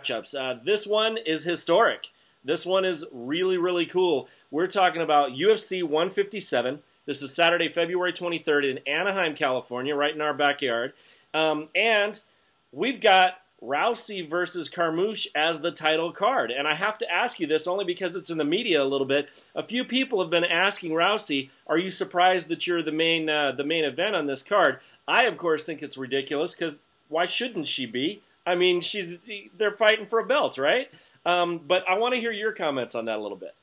matchups. This one is historic. This one is really, really cool. We're talking about UFC 157. This is Saturday, February 23rd in Anaheim, California, right in our backyard. And we've got Rousey versus Carmouche as the title card. And I have to ask you this only because it's in the media a little bit. A few people have been asking Rousey, are you surprised that you're the main event on this card? I, of course, think it's ridiculous because why shouldn't she be? I mean, they're fighting for a belt, right? But I want to hear your comments on that a little bit.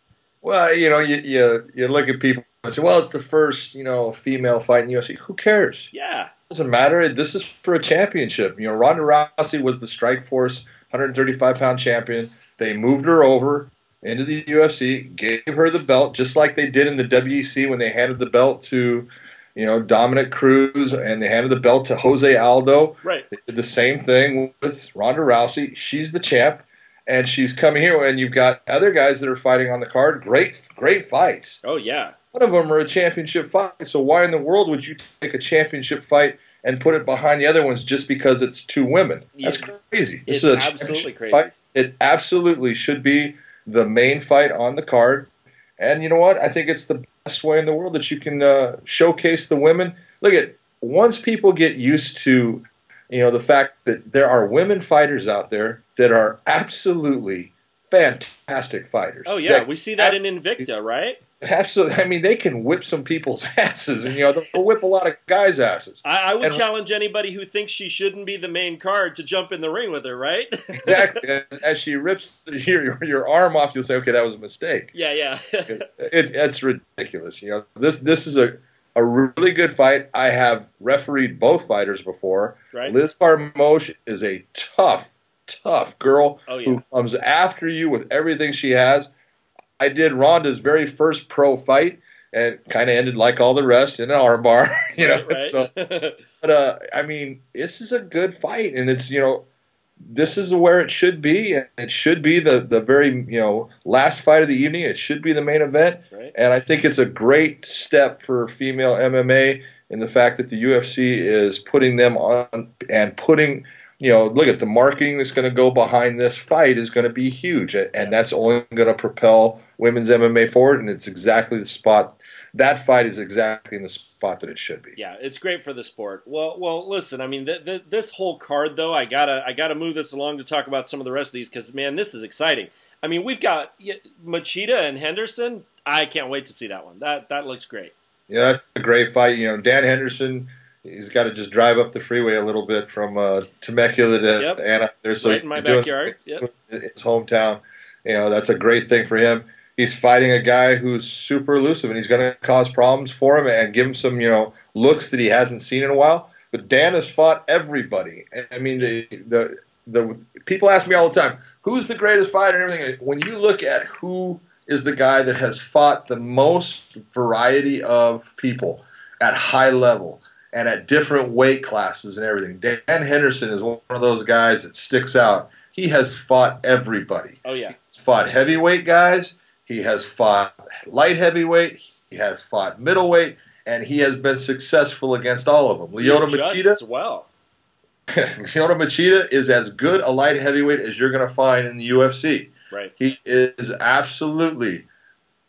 Well, you look at people and say, well, it's the first, female fight in UFC. Who cares? Yeah. Doesn't matter. This is for a championship. Ronda Rousey was the Strikeforce 135-pound champion. They moved her over into the UFC, gave her the belt, just like they did in the WEC when they handed the belt to, Dominic Cruz, and they handed the belt to Jose Aldo. Right. They did the same thing with Ronda Rousey. She's the champ, and she's coming here, and you've got other guys that are fighting on the card. Great fights. Oh, yeah. One of them are a championship fight, so why in the world would you take a championship fight and put it behind the other ones just because it's two women? That's crazy. It's absolutely crazy. Fight. It absolutely should be the main fight on the card. And you know what? I think it's the best way in the world that you can showcase the women. Look once people get used to, the fact that there are women fighters out there that are absolutely fantastic fighters. Oh, yeah. We see that in Invicta, right? Absolutely. I mean, they can whip some people's asses, and they'll whip a lot of guys' asses. I would challenge anybody who thinks she shouldn't be the main card to jump in the ring with her, right? Exactly. As she rips your arm off, you'll say, "Okay, that was a mistake." Yeah. It's ridiculous. This is a really good fight. I have refereed both fighters before. Right. Liz Carmouche is a tough girl who comes after you with everything she has. I did Ronda's very first pro fight, and kind of ended like all the rest in an armbar. Right. So, but I mean, this is a good fight, and it's this is where it should be. And it should be the very last fight of the evening. It should be the main event, right. And I think it's a great step for female MMA in the fact that the UFC is putting them on and putting. Look at the marketing that's going to go behind this fight is going to be huge, and that's only going to propel women's MMA forward, and it's exactly the spot. That fight is exactly in the spot that it should be. Yeah, it's great for the sport. Well, listen, I mean, this whole card, though, I gotta move this along to talk about some of the rest of these because, man, this is exciting. I mean, we've got Machida and Henderson. I can't wait to see that one. That looks great. Yeah, that's a great fight. Dan Henderson. He's got to just drive up the freeway a little bit from Temecula to Anaheim. So right in my backyard. Yep. His hometown. That's a great thing for him. He's fighting a guy who's super elusive, and he's going to cause problems for him and give him some, looks that he hasn't seen in a while. But Dan has fought everybody. I mean, the people ask me all the time, who's the greatest fighter and everything. When you look at who is the guy that has fought the most variety of people at high level, and at different weight classes and everything. Dan Henderson is one of those guys that sticks out. He has fought everybody. Oh, yeah. He's fought heavyweight guys. He has fought light heavyweight. He has fought middleweight. And he has been successful against all of them. Lyoto Machida as well. Lyoto Machida is as good a light heavyweight as you're going to find in the UFC. Right. He is absolutely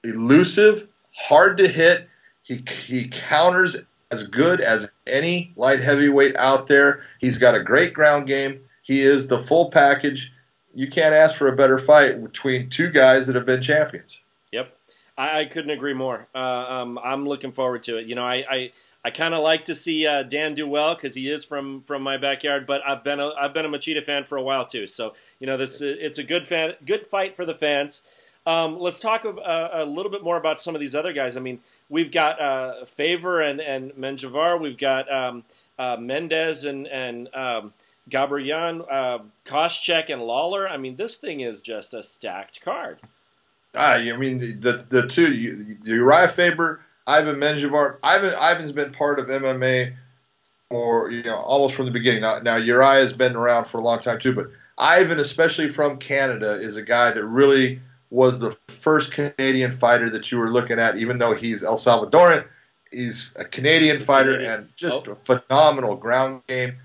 elusive, hard to hit. He counters as good as any light heavyweight out there. He's got a great ground game. He is the full package. You can't ask for a better fight between two guys that have been champions. Yep, I couldn't agree more. I'm looking forward to it. I kind of like to see Dan do well because he is from my backyard. But I've been a Machida fan for a while too. So it's a good fight for the fans. Let's talk a little bit more about some of these other guys. I mean, we've got Favor and Menjivar. We've got Mendez and Gabriyan, Koscheck and Lawler. I mean, this thing is just a stacked card. I mean, the two, Uriah Faber, Ivan Menjivar. Ivan's been part of MMA for almost from the beginning. Now Uriah has been around for a long time too, but Ivan, especially from Canada, is a guy that really was the first Canadian fighter that you were looking at, even though he's El Salvadoran. He's a Canadian fighter and just a phenomenal ground game.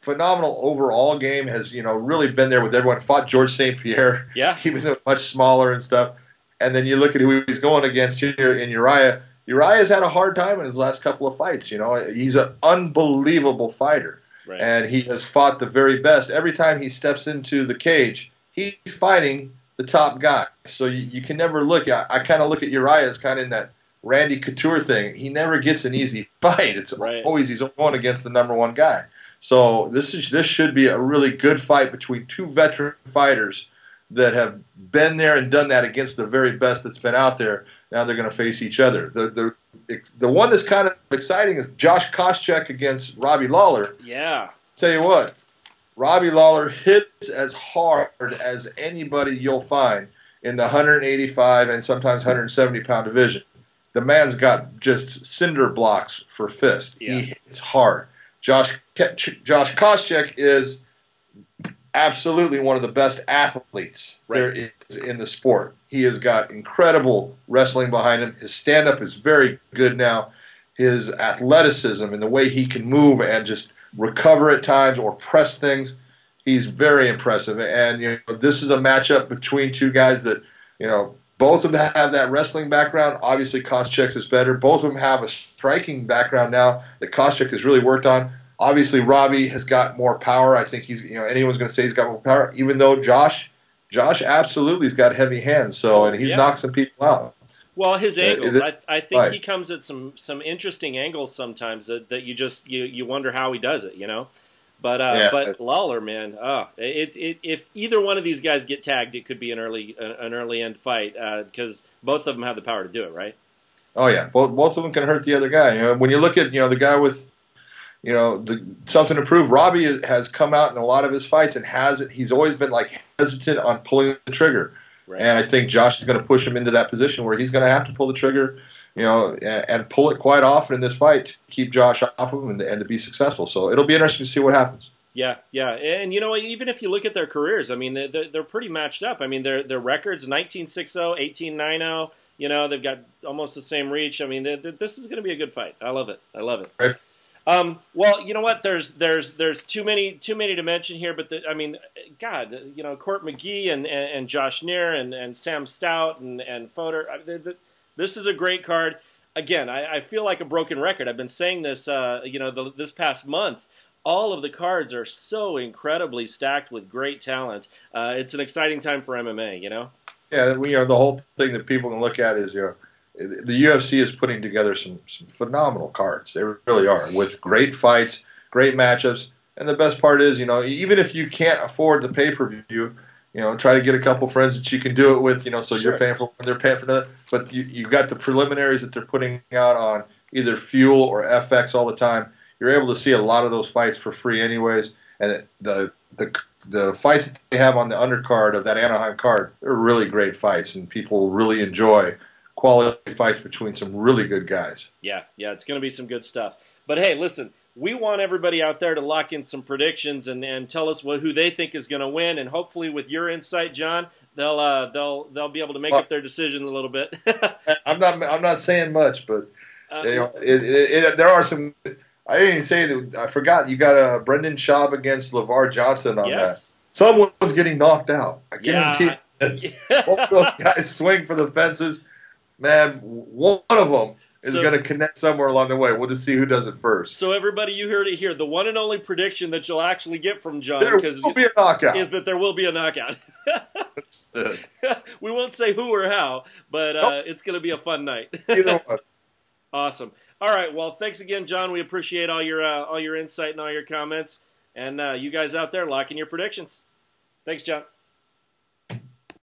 phenomenal overall game. Has really been there with everyone. Fought George St. Pierre, Yeah. even though much smaller and stuff. And then you look at who he's going against here in Uriah. Uriah's had a hard time in his last couple of fights. He's an unbelievable fighter, Right. and he has fought the very best. Every time he steps into the cage, he's fighting the top guy. So you can never look. I kind of look at Uriah as kind of in that Randy Couture thing. He never gets an easy fight. It's always he's going against the #1 guy. So this should be a really good fight between two veteran fighters that have been there and done that against the very best that's been out there. Now they're going to face each other. The one that's kind of exciting is Josh Koscheck against Robbie Lawler. Yeah. Tell you what, Robbie Lawler hits as hard as anybody you'll find in the 185 and sometimes 170-pound division. The man's got just cinder blocks for fists. Yeah. He hits hard. Josh Koscheck is absolutely one of the best athletes there is in the sport. He has got incredible wrestling behind him. His stand-up is very good now. His athleticism and the way he can move and just recover at times or press things, he's very impressive. And this is a matchup between two guys that both of them have that wrestling background. Obviously, Koscheck's is better. Both of them have a striking background now that Koscheck has really worked on. Obviously, Robbie has got more power. I think he's, anyone's going to say he's got more power, even though Josh absolutely has got heavy hands. So, and he's knocked some people out. Well, his angles, I think he comes at some interesting angles sometimes that you wonder how he does it, But Lawler, man, if either one of these guys get tagged, it could be an early end fight because both of them have the power to do it, right? Oh yeah, both of them can hurt the other guy. When you look at the guy with something to prove, Robbie has come out in a lot of his fights and he's always been hesitant on pulling the trigger. Right. And I think Josh is going to push him into that position where he's going to have to pull the trigger, and pull it quite often in this fight to keep Josh off of him and to be successful. So it'll be interesting to see what happens. Yeah, and even if you look at their careers, I mean, they're pretty matched up. I mean, their records 19-6-0, 18-9-0. They've got almost the same reach. I mean, this is going to be a good fight. I love it. Right. Well, you know what? There's too many to mention here, but God, Court McGee and Josh Neer and Sam Stout and Fodor. This is a great card. Again, I feel like a broken record. I've been saying this, this past month. All of the cards are so incredibly stacked with great talent. It's an exciting time for MMA. Yeah, the whole thing that people can look at is the UFC is putting together some phenomenal cards. They really are, with great fights, great matchups, and the best part is, even if you can't afford the pay-per-view, try to get a couple friends that you can do it with, so Sure. You're paying for one, they're paying for that. But you've got the preliminaries that they're putting out on either Fuel or FX all the time. You're able to see a lot of those fights for free anyways, and the fights that they have on the undercard of that Anaheim card, they're really great fights, and people really enjoy quality fights between some really good guys. Yeah, it's going to be some good stuff. But hey, listen, we want everybody out there to lock in some predictions and tell us who they think is going to win, and hopefully with your insight, John, they'll be able to make up their decision a little bit. I'm not saying much, but there are some. I didn't even say that. I forgot you got Brendan Schaub against LeVar Johnson on that. Someone's getting knocked out. I guarantee. Both of those guys swing for the fences. Man, one of them is going to connect somewhere along the way. We'll just see who does it first. So everybody, you heard it here. The one and only prediction that you'll actually get from John there will be a knockout. Is that there will be a knockout. We won't say who or how, but it's going to be a fun night. Either one. Awesome. All right. Well, thanks again, John. We appreciate all your insight and all your comments. And you guys out there, lock in your predictions. Thanks, John.